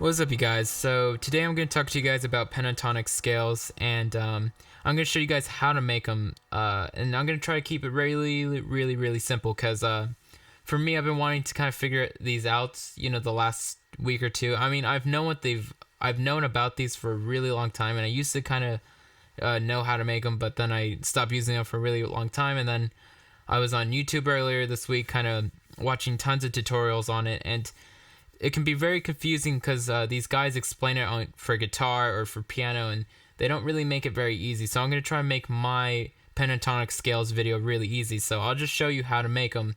What's up, you guys? So today I'm going to talk to you guys about pentatonic scales, and I'm going to show you guys how to make them. And I'm going to try to keep it really simple, because for me, I've been wanting to kind of figure these out. The last week or two. I mean, I've known about these for a really long time, and I used to kind of know how to make them, but then I stopped using them for a really long time, and then I was on YouTube earlier this week, kind of watching tons of tutorials on it, and it can be very confusing because these guys explain it for guitar or for piano, and they don't really make it very easy. So I'm going to try and make my pentatonic scales video really easy. So I'll just show you how to make them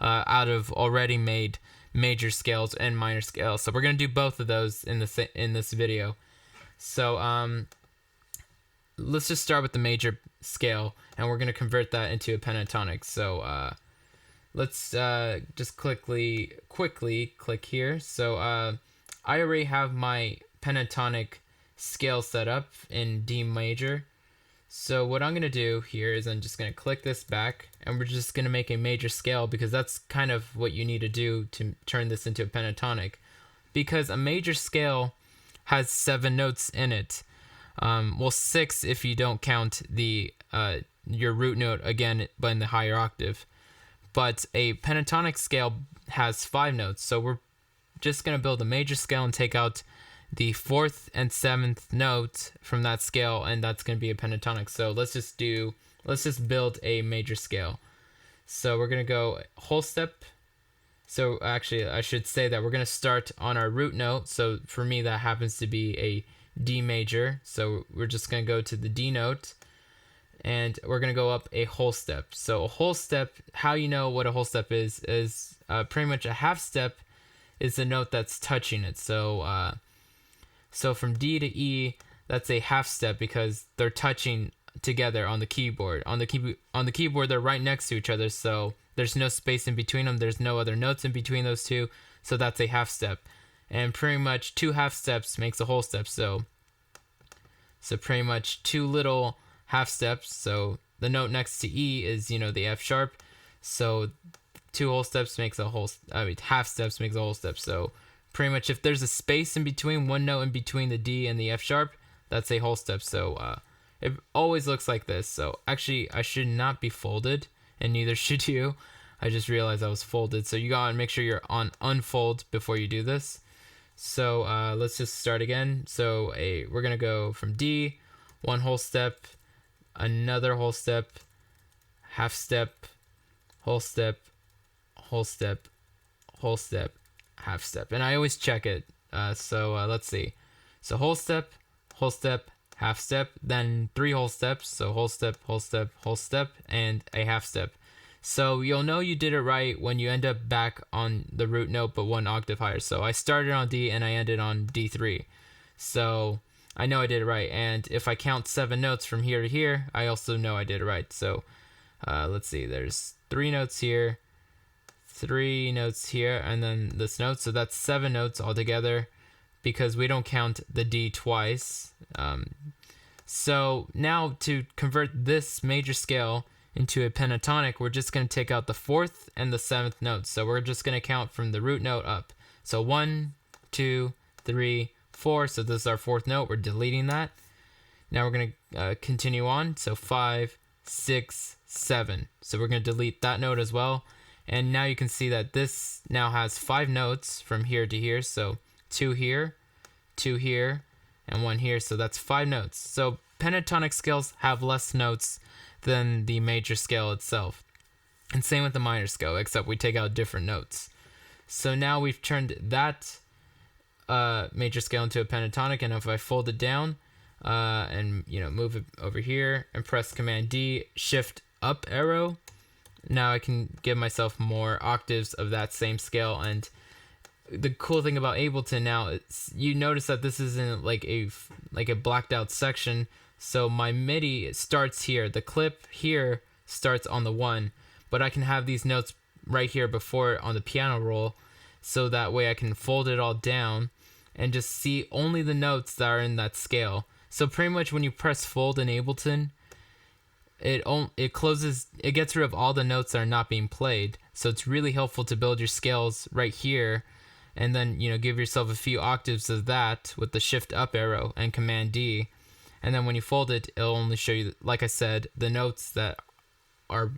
out of already made major scales and minor scales. So we're going to do both of those in this video. So let's just start with the major scale, and we're going to convert that into a pentatonic. So let's just quickly click here. So I already have my pentatonic scale set up in D major. So what I'm going to do here is I'm just going to click this back, and we're just going to make a major scale, because that's kind of what you need to do to turn this into a pentatonic, because a major scale has 7 notes in it. Well, 6 if you don't count the your root note again, but in the higher octave. But a pentatonic scale has 5 notes, so we're just going to build a major scale and take out the 4th and 7th note from that scale, and that's going to be a pentatonic. So let's just build a major scale. So we're going to go whole step. So actually, I should say that we're going to start on our root note. So for me, that happens to be a D major. So we're just going to go to the D note, and we're going to go up a whole step. So a whole step, how you know what a whole step is pretty much a half step is the note that's touching it. So so from D to E, that's a half step because they're touching together on the keyboard. On the keyboard, they're right next to each other, so there's no space in between them. There's no other notes in between those two, so that's a half step. And pretty much 2 half steps makes a whole step. So pretty much 2 little half steps. So the note next to E is, the F sharp. So 2 whole steps makes a whole, half steps makes a whole step. So pretty much if there's a space in between, one note in between the D and the F sharp, that's a whole step. So it always looks like this. So actually, I should not be folded, and neither should you. I just realized I was folded. So you gotta make sure you're on unfold before you do this. So let's just start again. So we're gonna go from D, 1 whole step, another whole step, half step, whole step, whole step, whole step, half step. And I always check it. So let's see. So whole step, half step, then 3 whole steps. So whole step, whole step, whole step, and a half step. So you'll know you did it right when you end up back on the root note, but 1 octave higher. So I started on D and I ended on D3. So I know I did it right. And if I count 7 notes from here to here, I also know I did it right. So let's see. There's 3 notes here, 3 notes here, and then this note. So that's 7 notes altogether, because we don't count the D twice. So now to convert this major scale into a pentatonic, we're just going to take out the 4th and the 7th notes. So we're just going to count from the root note up. So 1, 2, 3, 4. So this is our 4th note. We're deleting that. Now we're going to continue on. So 5, 6, 7. So we're going to delete that note as well. And now you can see that this now has 5 notes from here to here. So 2 here, 2 here, and 1 here. So that's 5 notes. So pentatonic scales have less notes than the major scale itself. And same with the minor scale, except we take out different notes. So now we've turned that major scale into a pentatonic, and if I fold it down and move it over here and press Command D, Shift up arrow, now I can give myself more octaves of that same scale. And the cool thing about Ableton now is you notice that this isn't like a blacked out section. So my MIDI starts here. The clip here starts on the 1, but I can have these notes right here before on the piano roll, so that way I can fold it all down and just see only the notes that are in that scale. So pretty much when you press fold in Ableton, it closes, it gets rid of all the notes that are not being played. So it's really helpful to build your scales right here and then give yourself a few octaves of that with the shift up arrow and command D, and then when you fold it, it'll only show you, like I said, the notes that are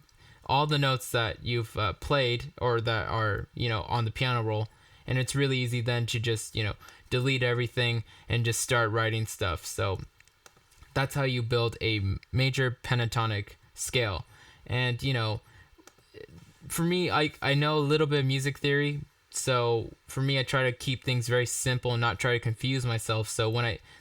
all the notes that you've played or that are on the piano roll. And it's really easy then to just delete everything and just start writing stuff. So that's how you build a major pentatonic scale. And for me, I know a little bit of music theory, so for me, I try to keep things very simple and not try to confuse myself. So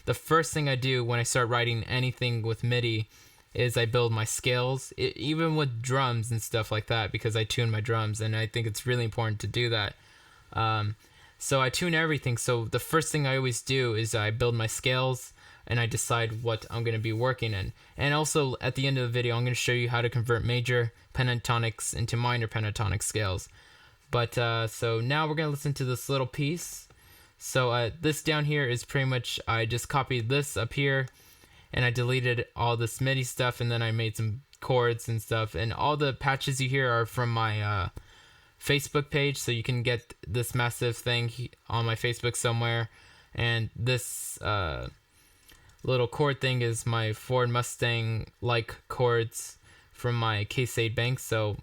the first thing I do when I start writing anything with MIDI is I build my scales, even with drums and stuff like that, because I tune my drums, and I think it's really important to do that. So I tune everything. So the first thing I always do is I build my scales, and I decide what I'm going to be working in. And also at the end of the video, I'm going to show you how to convert major pentatonics into minor pentatonic scales. But so now we're going to listen to this little piece. So this down here is pretty much, I just copied this up here, and I deleted all this MIDI stuff, and then I made some chords and stuff. And all the patches you hear are from my Facebook page, so you can get this massive thing on my Facebook somewhere. And this little chord thing is my Ford Mustang like chords from my K-State Bank. So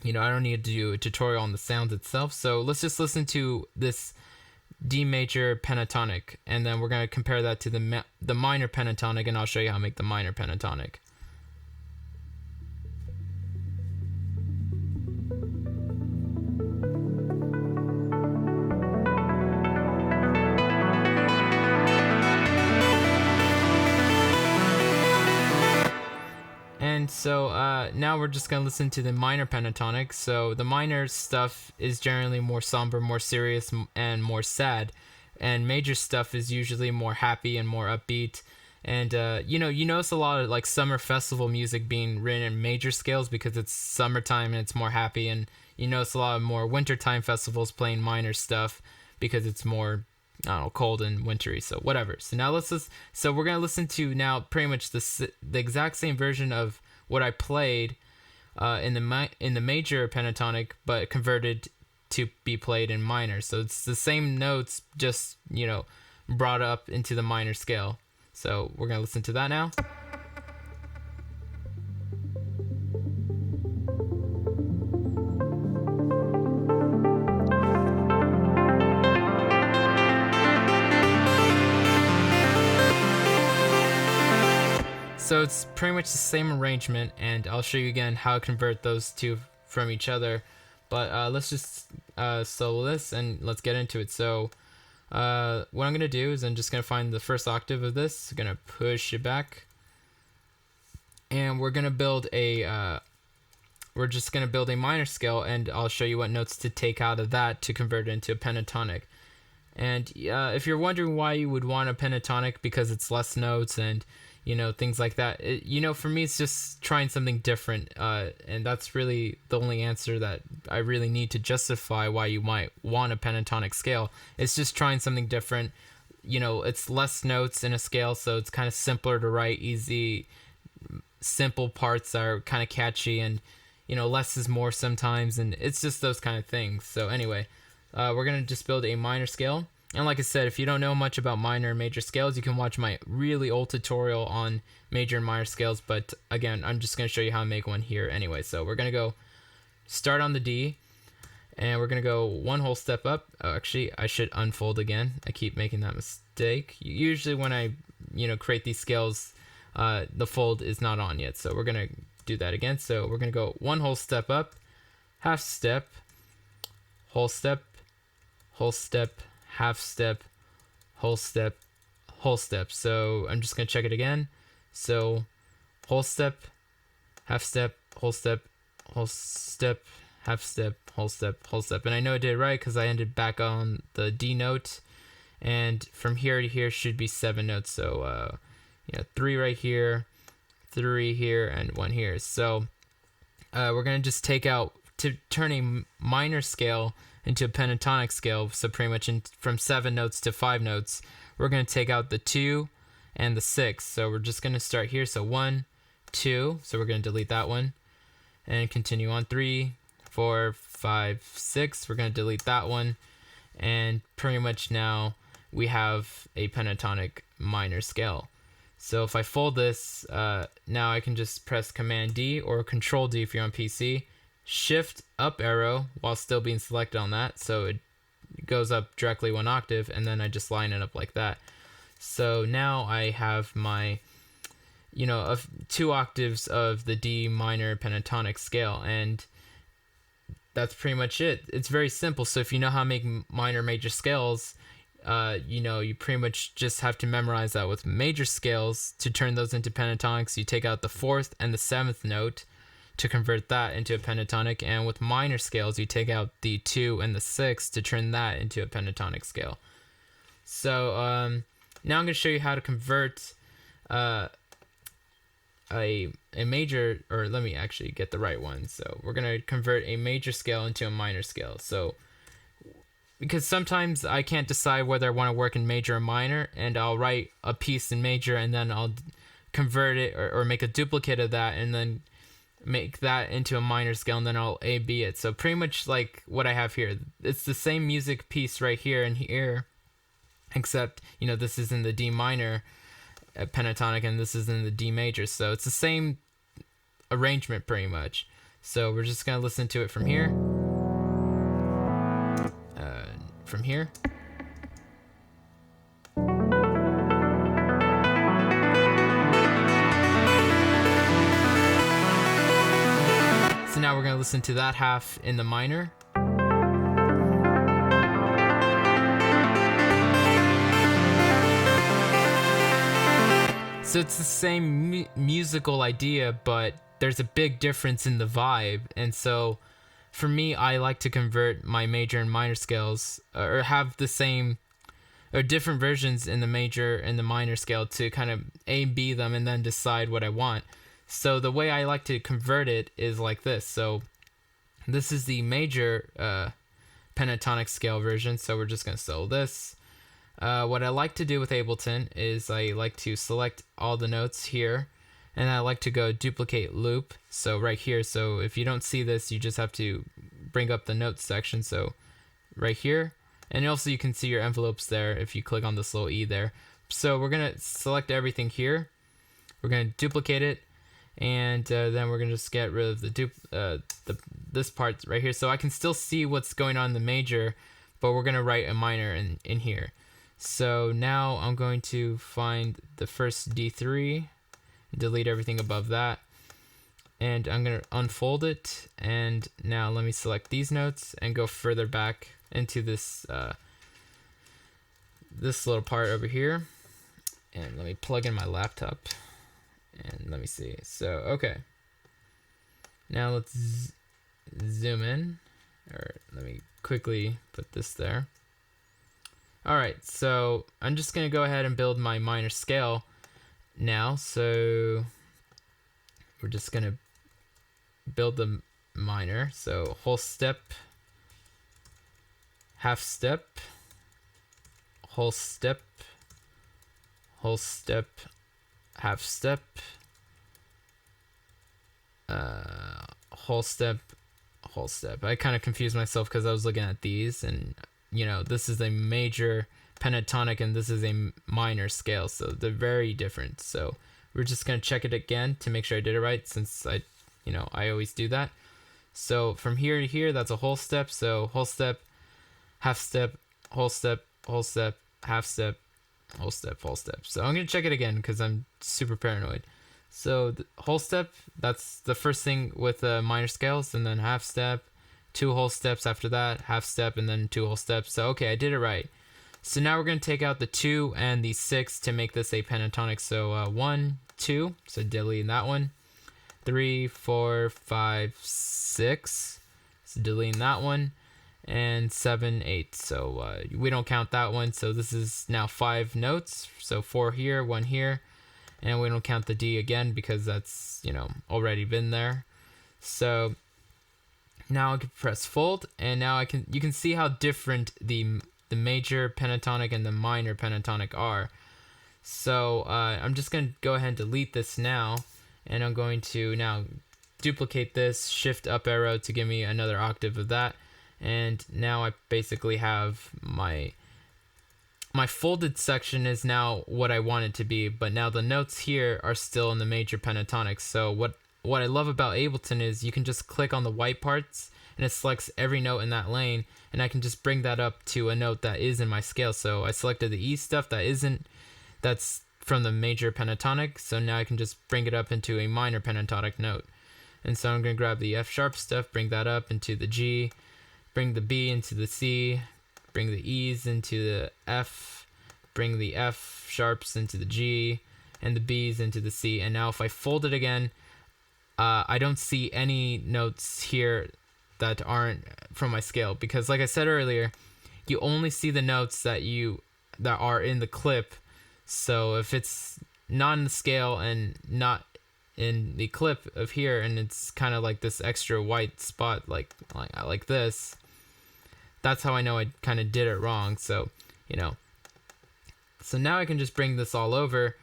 I don't need to do a tutorial on the sounds itself. So let's just listen to this D major pentatonic, and then we're going to compare that to the minor pentatonic, and I'll show you how to make the minor pentatonic. And so now we're just going to listen to the minor pentatonic. So the minor stuff is generally more somber, more serious, and more sad. And major stuff is usually more happy and more upbeat. And you notice a lot of like summer festival music being written in major scales because it's summertime and it's more happy. And you notice a lot of more wintertime festivals playing minor stuff because it's more, I don't know, cold and wintry. So whatever. So now so we're gonna listen to now pretty much the exact same version of what I played in the major pentatonic, but converted to be played in minor. So it's the same notes, just brought up into the minor scale. So we're gonna listen to that now. So it's pretty much the same arrangement, and I'll show you again how to convert those two from each other. But let's just solo this and let's get into it. So what I'm going to do is I'm just going to find the first octave of this. I'm going to push it back. And we're going to build we're just going to build a minor scale, and I'll show you what notes to take out of that to convert it into a pentatonic. And if you're wondering why you would want a pentatonic, because it's less notes and things like that. For me, it's just trying something different, and that's really the only answer that I really need to justify why you might want a pentatonic scale. It's just trying something different. It's less notes in a scale, so it's kind of simpler to write, easy, simple parts are kind of catchy, and less is more sometimes, and it's just those kind of things. So anyway, we're gonna just build a minor scale. And like I said, if you don't know much about minor and major scales, you can watch my really old tutorial on major and minor scales. But again, I'm just going to show you how to make one here anyway. So we're going to go start on the D, and we're going to go one whole step up. Oh, actually, I should unfold again. I keep making that mistake. Usually when I create these scales, the fold is not on yet. So we're going to do that again. So we're going to go one whole step up, half step, whole step, half step, whole step, whole step. So I'm just going to check it again. So whole step, half step, whole step, half step, whole step, whole step. And I know I did it right because I ended back on the D note. And from here to here should be 7 notes. So 3 right here, 3 here, and 1 here. So we're going to just take out, to turn a minor scale into a pentatonic scale, so pretty much from 7 notes to 5 notes, we're going to take out the 2 and the 6. So we're just going to start here. So 1, 2, so we're going to delete that one, and continue on 3, 4, 5, 6. We're going to delete that one, and pretty much now we have a pentatonic minor scale. So if I fold this, now I can just press Command D or Control D if you're on PC, Shift up arrow while still being selected on that, so it goes up directly 1 octave, and then I just line it up like that. So now I have my, 2 octaves of the D minor pentatonic scale, and that's pretty much it. It's very simple. So if you know how to make minor major scales, you pretty much just have to memorize that. With major scales, to turn those into pentatonics, you take out the 4th and the 7th note to convert that into a pentatonic, and with minor scales, you take out the 2 and the 6 to turn that into a pentatonic scale. So now I'm going to show you how to convert a major, or let me actually get the right one. So we're going to convert a major scale into a minor scale. So because sometimes I can't decide whether I want to work in major or minor, and I'll write a piece in major and then I'll convert it or make a duplicate of that and then make that into a minor scale, and then I'll A-B it. So pretty much like what I have here. It's the same music piece right here and here, except, this is in the D minor pentatonic and this is in the D major. So it's the same arrangement pretty much. So we're just going to listen to it from here. From here. So now we're going to listen to that half in the minor. So it's the same musical idea, but there's a big difference in the vibe. And so for me, I like to convert my major and minor scales, or have the same or different versions in the major and the minor scale to kind of A-B them and then decide what I want. So the way I like to convert it is like this. So this is the major pentatonic scale version. So we're just going to solo this. What I like to do with Ableton is I like to select all the notes here, and I like to go duplicate loop. So right here. So if you don't see this, you just have to bring up the notes section. So right here. And also you can see your envelopes there if you click on this little E there. So we're going to select everything here. We're going to duplicate it. And then we're going to just get rid of this part right here. So I can still see what's going on in the major, but we're going to write a minor in here. So now I'm going to find the first D3, delete everything above that. And I'm going to unfold it. And now let me select these notes and go further back into this this little part over here. And let me plug in my laptop. And let me see. So, okay. Now let's zoom in. Or let me quickly put this there. Alright, so I'm just going to go ahead and build my minor scale now. So we're just going to build the minor. So whole step, half step, whole step, whole step, half step, whole step, whole step. I kind of confused myself because I was looking at these, and this is a major pentatonic and this is a minor scale, so they're very different. So we're just gonna check it again to make sure I did it right, since I always do that. So from here to here, that's a whole step. So whole step, half step, whole step, whole step, half step, whole step, whole step. So I'm going to check it again because I'm super paranoid. So the whole step, that's the first thing with minor scales, and then half step, 2 whole steps after that, half step, and then 2 whole steps. So okay, I did it right. So now we're going to take out the 2 and the 6 to make this a pentatonic. So 1, 2, so deleting that one. 3, 4, 5, 6, so deleting that one. And 7, 8, so we don't count that one. So this is now 5 notes, so 4 here, 1 here, and we don't count the D again because that's already been there. So now I can press fold, and now you can see how different the major pentatonic and the minor pentatonic are. So I'm just gonna go ahead and delete this now, and I'm going to now duplicate this, shift up arrow to give me another octave of that. And now I basically have my folded section is now what I want it to be, but now the notes here are still in the major pentatonic. So what I love about Ableton is you can just click on the white parts and it selects every note in that lane, and I can just bring that up to a note that is in my scale. So I selected the E stuff that's from the major pentatonic, so now I can just bring it up into a minor pentatonic note. And so I'm going to grab the F sharp stuff, bring that up into the G, bring the B into the C, bring the E's into the F, bring the F sharps into the G, and the B's into the C. And now if I fold it again, I don't see any notes here that aren't from my scale, because like I said earlier, you only see the notes that are in the clip. So if it's not in the scale and not in the clip of here, and it's kind of like this extra white spot like this, that's how I know I kind of did it wrong. So so now I can just bring this all over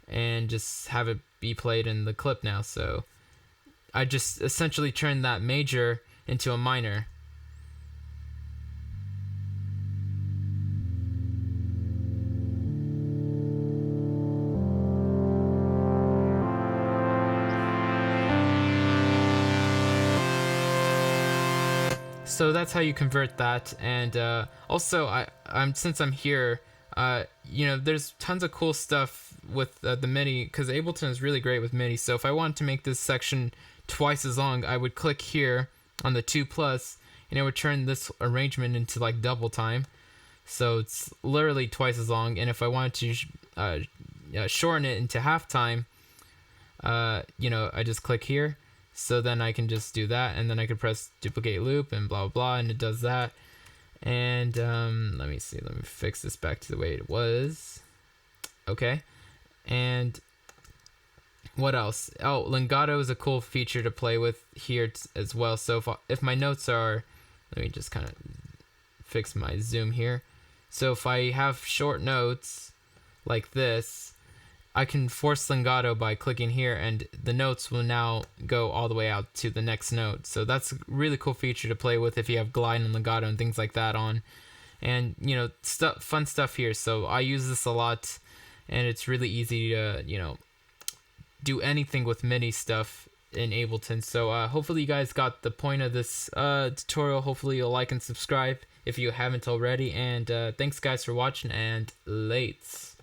and just have it be played in the clip now. So I just essentially turned that major into a minor. So that's how you convert that. And also, since I'm here, there's tons of cool stuff with the MIDI, because Ableton is really great with MIDI. So if I wanted to make this section twice as long, I would click here on the 2+, and it would turn this arrangement into like double time. So it's literally twice as long. And if I wanted to shorten it into half time, I just click here. So then I can just do that, and then I can press duplicate loop and blah, blah, blah, and it does that. And let me fix this back to the way it was. Okay. And what else? Oh, legato is a cool feature to play with here as well. So if my notes are, let me just kind of fix my zoom here. So if I have short notes like this, I can force legato by clicking here, and the notes will now go all the way out to the next note. So that's a really cool feature to play with if you have glide and legato and things like that on. And fun stuff here. So I use this a lot, and it's really easy to do anything with MIDI stuff in Ableton. So hopefully you guys got the point of this tutorial. Hopefully you'll like and subscribe if you haven't already. And thanks guys for watching, and lates.